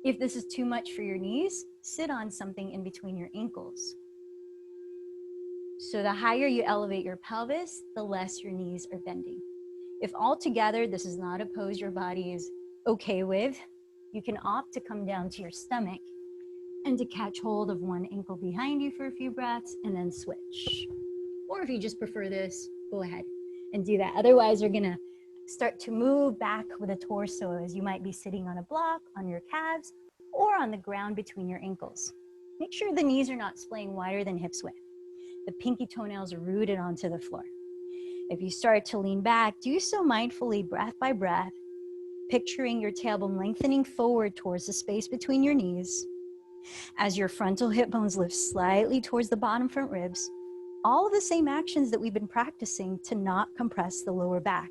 Speaker 1: If this is too much for your knees, sit on something in between your ankles. So the higher you elevate your pelvis, the less your knees are bending. If altogether this is not a pose your body is okay with, you can opt to come down to your stomach and to catch hold of one ankle behind you for a few breaths and then switch. Or if you just prefer this, go ahead and do that. Otherwise, you're gonna start to move back with the torso as you might be sitting on a block, on your calves, or on the ground between your ankles. Make sure the knees are not splaying wider than hips width. The pinky toenails are rooted onto the floor. If you start to lean back, do so mindfully, breath by breath, picturing your tailbone lengthening forward towards the space between your knees. As your frontal hip bones lift slightly towards the bottom front ribs, all of the same actions that we've been practicing to not compress the lower back,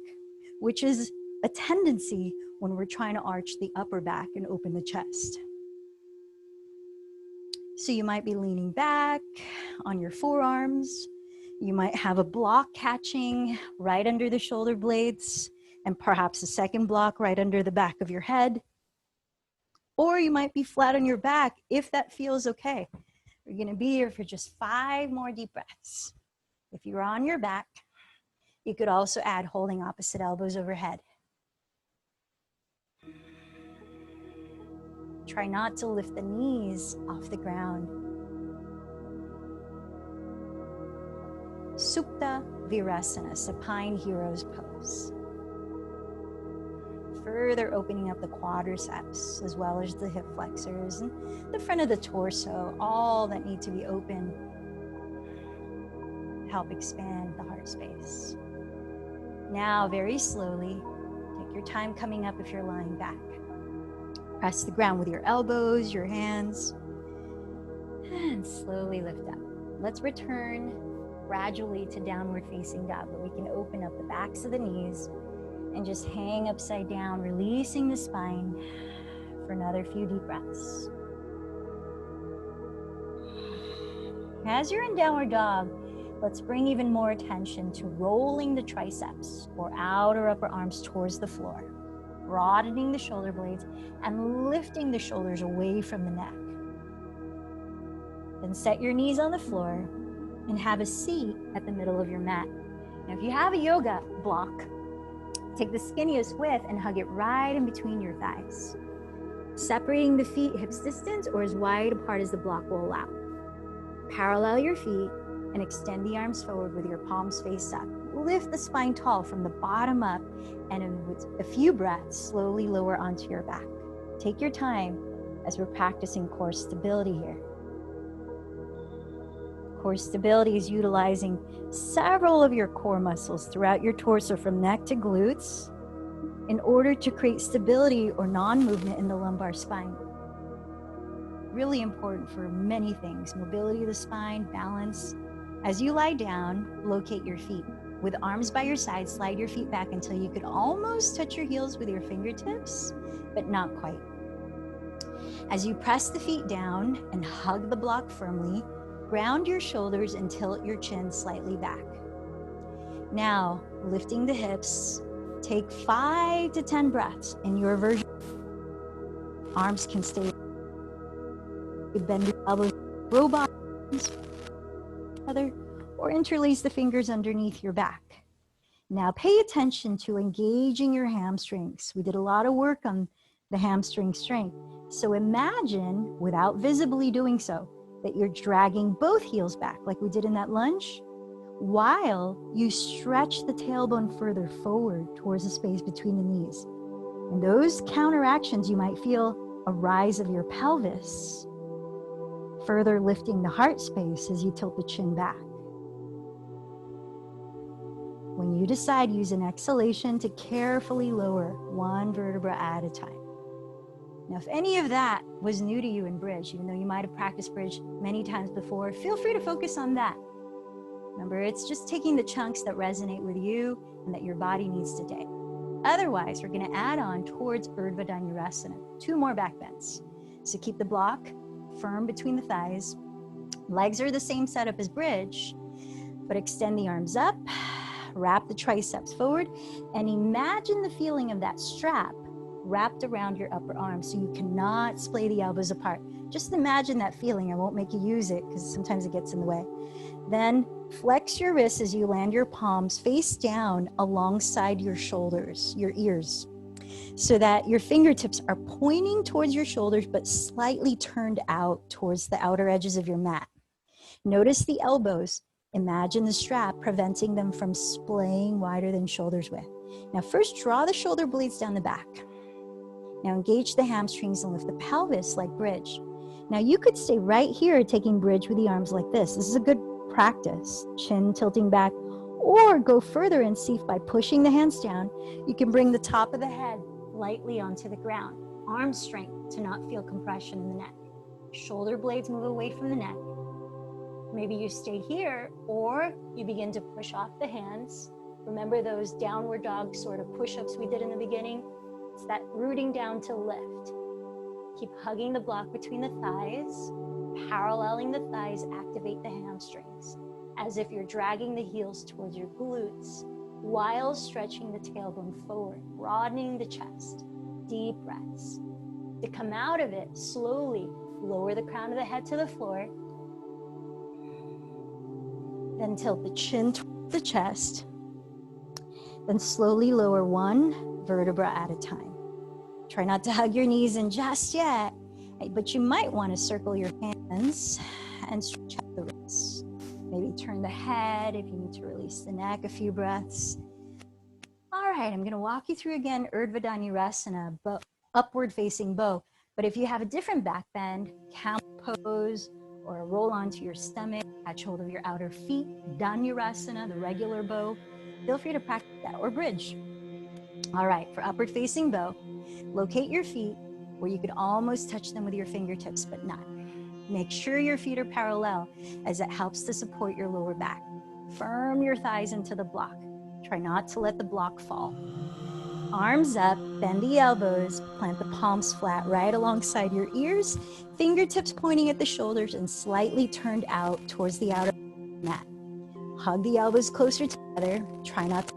Speaker 1: which is a tendency when we're trying to arch the upper back and open the chest. So you might be leaning back on your forearms. You might have a block catching right under the shoulder blades and perhaps a second block right under the back of your head. Or you might be flat on your back if that feels okay. We're gonna be here for just 5 more deep breaths. If you're on your back, you could also add holding opposite elbows overhead. Try not to lift the knees off the ground. Supta Virasana, Supine Hero's Pose. Further opening up the quadriceps as well as the hip flexors and the front of the torso, all that need to be open to help expand the heart space. Now, very slowly, take your time coming up if you're lying back. Press the ground with your elbows, your hands, and slowly lift up. Let's return gradually to downward facing dog, where we can open up the backs of the knees and just hang upside down, releasing the spine for another few deep breaths. As you're in downward dog, let's bring even more attention to rolling the triceps or outer upper arms towards the floor, broadening the shoulder blades and lifting the shoulders away from the neck. Then set your knees on the floor and have a seat at the middle of your mat. Now, if you have a yoga block, take the skinniest width and hug it right in between your thighs, separating the feet hips distance or as wide apart as the block will allow. Parallel your feet and extend the arms forward with your palms face up. Lift the spine tall from the bottom up, and with a few breaths, slowly lower onto your back. Take your time as we're practicing core stability here. Core stability is utilizing several of your core muscles throughout your torso from neck to glutes in order to create stability or non-movement in the lumbar spine. Really important for many things: mobility of the spine, balance. As you lie down, locate your feet. With arms by your side, slide your feet back until you could almost touch your heels with your fingertips, but not quite. As you press the feet down and hug the block firmly, ground your shoulders and tilt your chin slightly back. Now, lifting the hips, take 5 to 10 breaths in your version. Arms can stay. Bend your elbows, robot other, or interlace the fingers underneath your back. Now pay attention to engaging your hamstrings. We did a lot of work on the hamstring strength. So imagine, without visibly doing so, that you're dragging both heels back like we did in that lunge, while you stretch the tailbone further forward towards the space between the knees. In those counteractions, you might feel a rise of your pelvis, further lifting the heart space as you tilt the chin back. When you decide, use an exhalation to carefully lower one vertebra at a time. Now, if any of that was new to you in bridge, even though you might have practiced bridge many times before, feel free to focus on that. Remember, it's just taking the chunks that resonate with you and that your body needs today. Otherwise, we're going to add on towards Urdhva Dhanurasana, 2 more back bends. So keep the block firm between the thighs. Legs are the same setup as bridge, but extend the arms up, wrap the triceps forward, and imagine the feeling of that strap wrapped around your upper arm so you cannot splay the elbows apart. Just imagine that feeling. I won't make you use it because sometimes it gets in the way. Then flex your wrists as you land your palms face down alongside your shoulders, your ears, so that your fingertips are pointing towards your shoulders but slightly turned out towards the outer edges of your mat. Notice the elbows. Imagine the strap preventing them from splaying wider than shoulders width. Now first, draw the shoulder blades down the back. Now engage the hamstrings and lift the pelvis like bridge. Now you could stay right here taking bridge with the arms like this. This is a good practice. Chin tilting back, or go further and see if by pushing the hands down, you can bring the top of the head lightly onto the ground. Arm strength to not feel compression in the neck. Shoulder blades move away from the neck. Maybe you stay here, or you begin to push off the hands. Remember those downward dog sort of push-ups we did in the beginning? It's that rooting down to lift. Keep hugging the block between the thighs. Paralleling the thighs, activate the hamstrings, as if you're dragging the heels towards your glutes while stretching the tailbone forward, broadening the chest. Deep breaths. To come out of it, slowly lower the crown of the head to the floor. Then tilt the chin towards the chest. Then slowly lower one vertebra at a time. Try not to hug your knees in just yet, but you might want to circle your hands and stretch out the wrists. Maybe turn the head if you need to release the neck, a few breaths. All right, I'm going to walk you through again Urdhva Dhanurasana, upward facing bow. But if you have a different back bend, camel pose, or a roll onto your stomach, catch hold of your outer feet, Dhanurasana, the regular bow, feel free to practice that, or bridge. All right, for upward facing bow, locate your feet where you could almost touch them with your fingertips, but not. Make sure your feet are parallel, as it helps to support your lower back. Firm your thighs into the block. Try not to let the block fall. Arms up, bend the elbows, plant the palms flat right alongside your ears, fingertips pointing at the shoulders and slightly turned out towards the outer mat. Hug the elbows closer together. Try not to.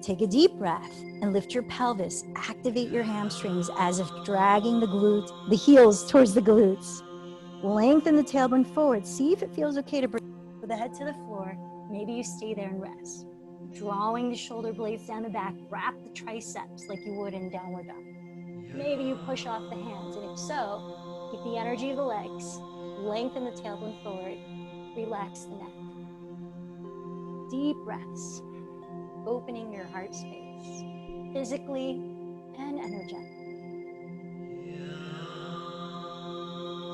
Speaker 1: Take a deep breath and lift your pelvis. Activate your hamstrings as if dragging the heels towards the glutes. Lengthen the tailbone forward. See if it feels okay to bring the head to the floor. Maybe you stay there and rest. Drawing the shoulder blades down the back, wrap the triceps like you would in downward dog. Maybe you push off the hands, and if so, keep the energy of the legs, lengthen the tailbone forward, relax the neck. Deep breaths, opening your heart space, physically and energetically.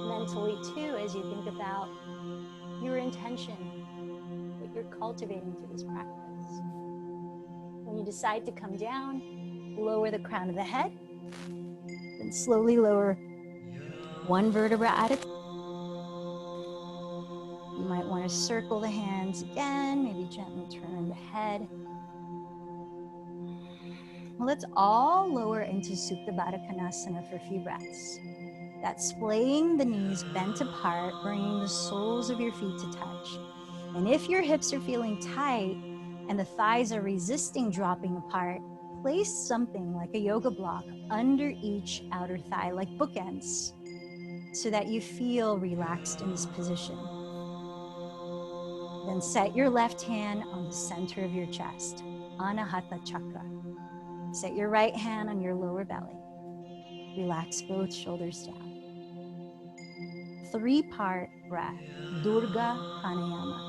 Speaker 1: Mentally too, as you think about your intention, what you're cultivating through this practice. When you decide to come down, lower the crown of the head, then slowly lower one vertebra at a time. You might want to circle the hands again, maybe gently turn the head. Well, let's all lower into Supta Baddha Konasana for a few breaths. That's splaying the knees bent apart, bringing the soles of your feet to touch. And if your hips are feeling tight and the thighs are resisting dropping apart, place something like a yoga block under each outer thigh, like bookends, so that you feel relaxed in this position. Then set your left hand on the center of your chest, Anahata Chakra. Set your right hand on your lower belly. Relax both shoulders down. 3-part breath, Durga Pranayama.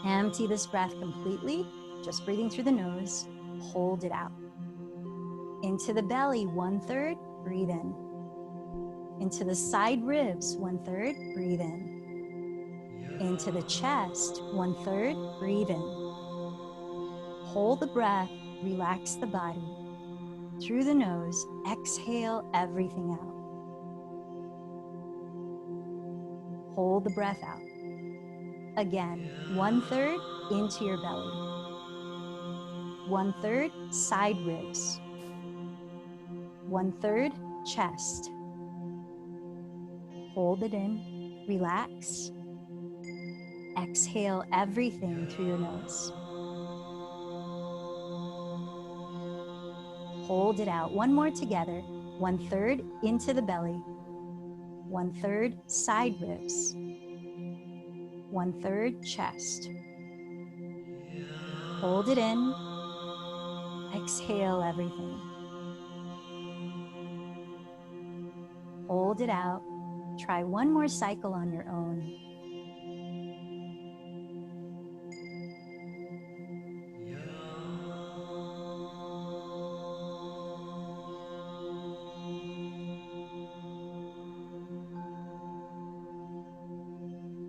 Speaker 1: Empty this breath completely, just breathing through the nose. Hold it out. Into the belly, 1/3, breathe in. Into the side ribs, 1/3, breathe in. Into the chest, 1/3, breathe in. Hold the breath, relax the body. Through the nose, exhale everything out. Hold the breath out. Again, 1/3 into your belly. 1/3 side ribs. 1/3 chest. Hold it in, relax. Exhale everything through your nose. Hold it out. One more together. 1/3 into the belly. 1/3 side ribs. 1/3 chest. Hold it in. Exhale everything. Hold it out. Try one more cycle on your own.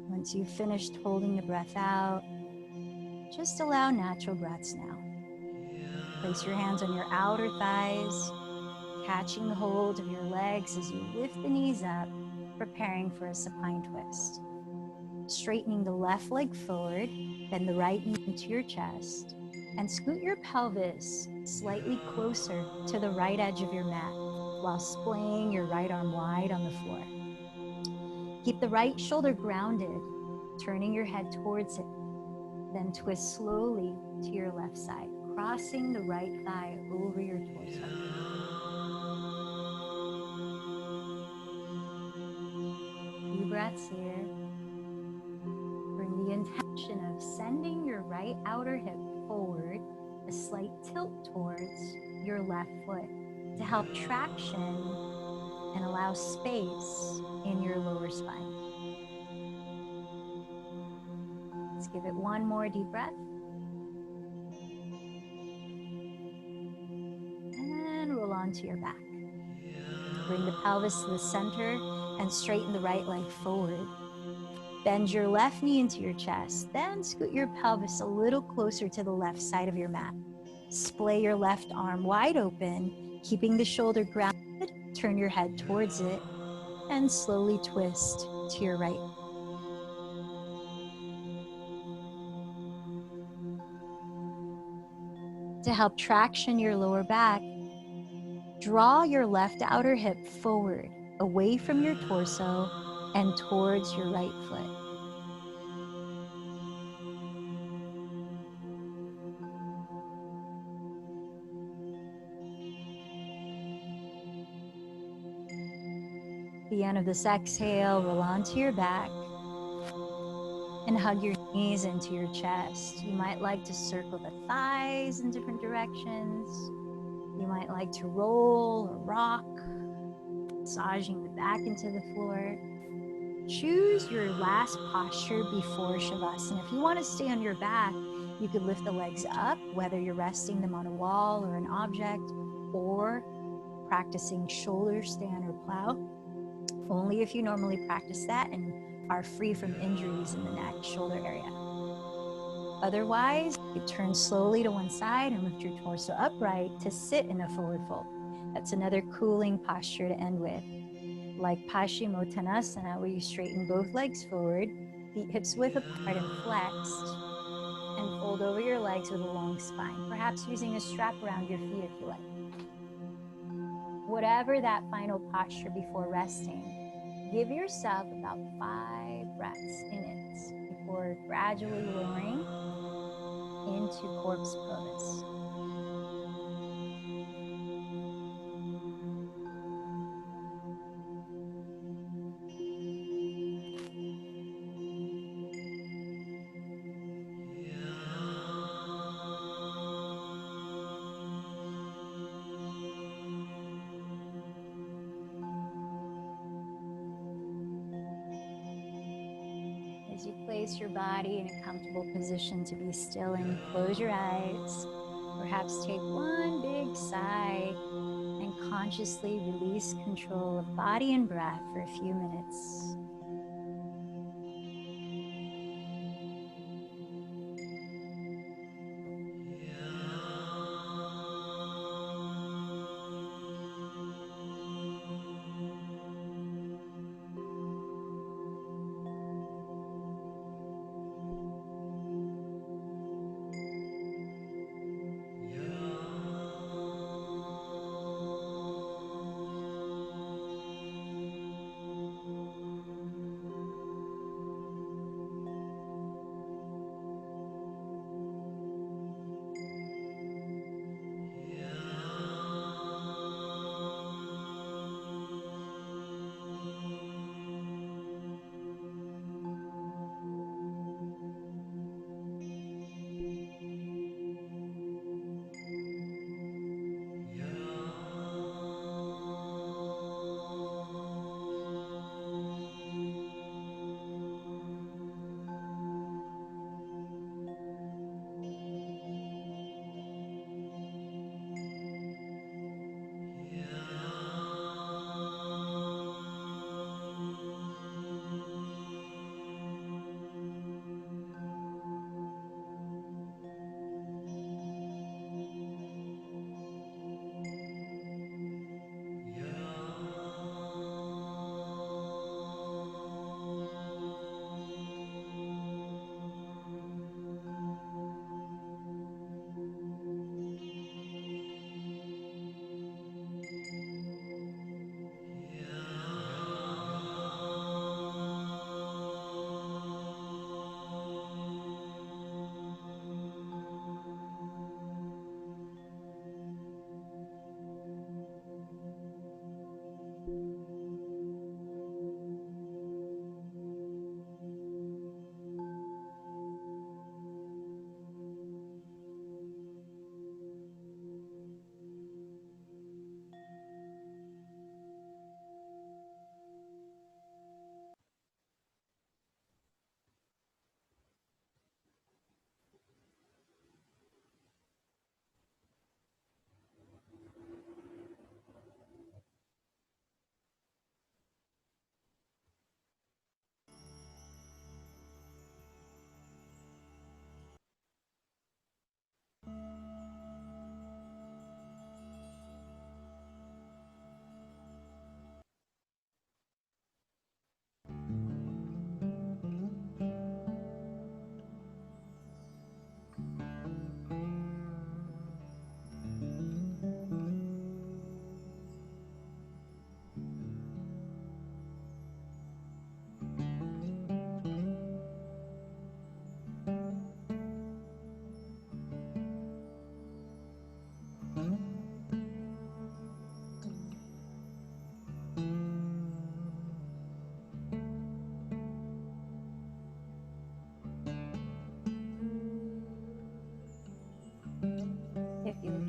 Speaker 1: Once you've finished holding the breath out, just allow natural breaths now. Place your hands on your outer thighs, catching the hold of your legs as you lift the knees up, preparing for a supine twist. Straightening the left leg forward, bend the right knee into your chest, and scoot your pelvis slightly closer to the right edge of your mat while splaying your right arm wide on the floor. Keep the right shoulder grounded, turning your head towards it. Then twist slowly to your left side, crossing the right thigh over your torso. Few breaths here. Bring the intention of sending your right outer hip forward, a slight tilt towards your left foot to help traction and allow space in your lower spine. Let's give it one more deep breath. And roll onto your back. Bring the pelvis to the center and straighten the right leg forward. Bend your left knee into your chest, then scoot your pelvis a little closer to the left side of your mat. Splay your left arm wide open, keeping the shoulder grounded. Turn your head towards it and slowly twist to your right. To help traction your lower back, draw your left outer hip forward, away from your torso and towards your right foot. At the end of this exhale, roll onto your back and hug your knees into your chest. You might like to circle the thighs in different directions. You might like to roll or rock, massaging the back into the floor. Choose your last posture before Shavasana. If you want to stay on your back, you could lift the legs up, whether you're resting them on a wall or an object, or practicing shoulder stand or plow. Only if you normally practice that and are free from injuries in the neck, shoulder area. Otherwise, you turn slowly to one side and lift your torso upright to sit in a forward fold. That's another cooling posture to end with. Like Paschimottanasana, where you straighten both legs forward, feet hips width apart and flexed, and fold over your legs with a long spine, perhaps using a strap around your feet if you like. Whatever that final posture before resting, give yourself about 5 breaths in it before gradually lowering into corpse pose. As you place your body in a comfortable position to be still and close your eyes, perhaps take one big sigh and consciously release control of body and breath for a few minutes.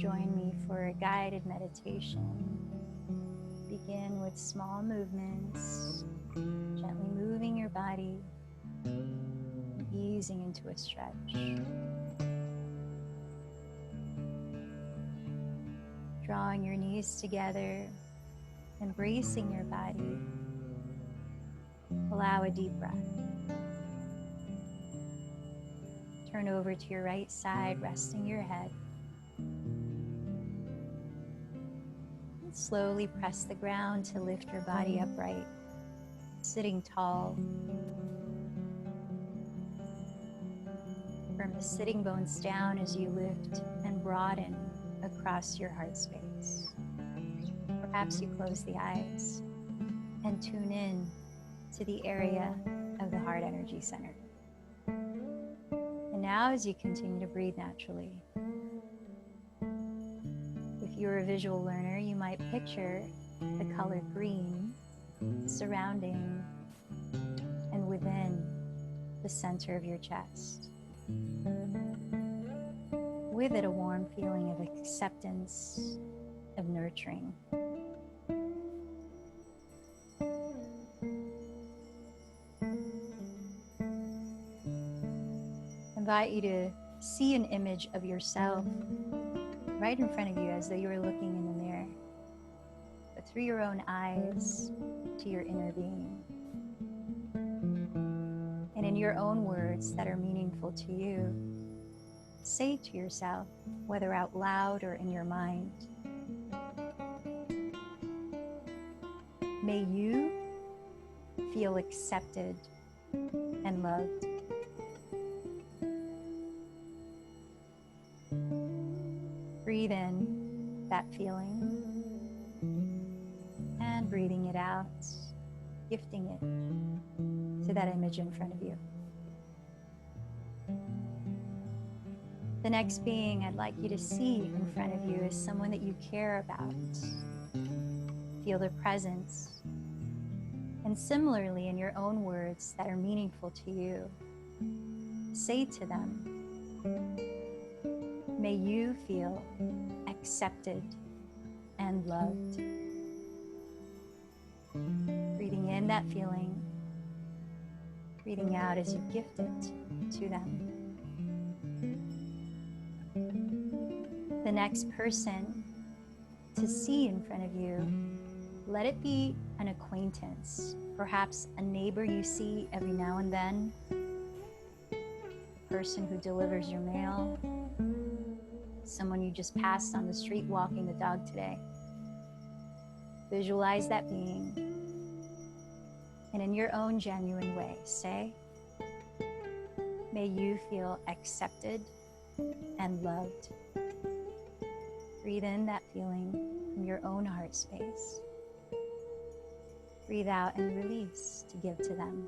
Speaker 1: join me for a guided meditation. Begin with small movements, gently moving your body and easing into a stretch. Drawing your knees together, embracing your body. Allow a deep breath. Turn over to your right side, resting your head. And slowly press the ground to lift your body upright, sitting tall. Firm the sitting bones down as you lift and broaden across your heart space. Perhaps you close the eyes and tune in to the area of the heart energy center. And now as you continue to breathe naturally, if you're a visual learner, you might picture the color green surrounding and within the center of your chest. With it, a warm feeling of acceptance, of nurturing. I invite you to see an image of yourself right in front of you as though you were looking in the mirror, but through your own eyes to your inner being. And in your own words that are meaningful to you, say to yourself, whether out loud or in your mind, may you feel accepted and loved. Breathe in that feeling and breathing it out, gifting it to that image in front of you. The next being I'd like you to see in front of you is someone that you care about. Feel their presence. And similarly, in your own words that are meaningful to you, say to them, may you feel accepted and loved. Breathing in that feeling, breathing out as you gift it to them. The next person to see in front of you, let it be an acquaintance, perhaps a neighbor you see every now and then, a person who delivers your mail, someone you just passed on the street walking the dog today. Visualize that being, and in your own genuine way, say, may you feel accepted and loved. Breathe in that feeling from your own heart space. Breathe out and release to give to them.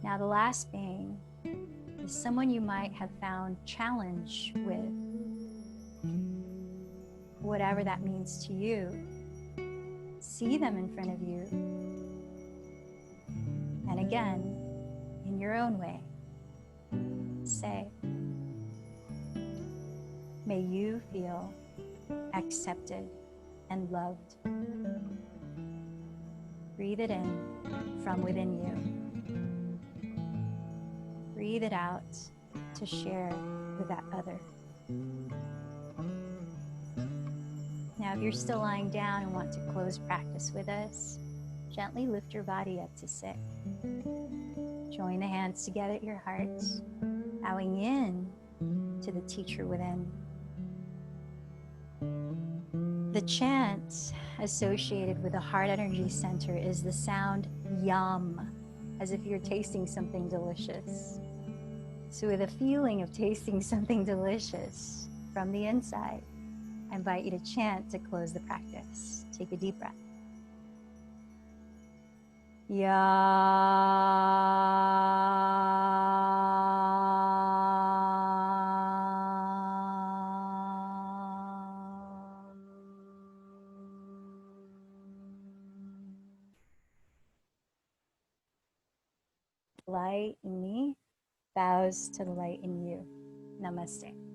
Speaker 1: Now the last being is someone you might have found challenge with, whatever that means to you. See them in front of you. And again, in your own way, say, may you feel accepted and loved. Breathe it in from within you. Breathe it out to share with that other. Now, if you're still lying down and want to close practice with us, gently lift your body up to sit. Join the hands together at your heart, bowing in to the teacher within. The chant associated with the heart energy center is the sound yum, as if you're tasting something delicious. So with a feeling of tasting something delicious from the inside, I invite you to chant to close the practice. Take a deep breath. Light in me bows to the light in you. Namaste.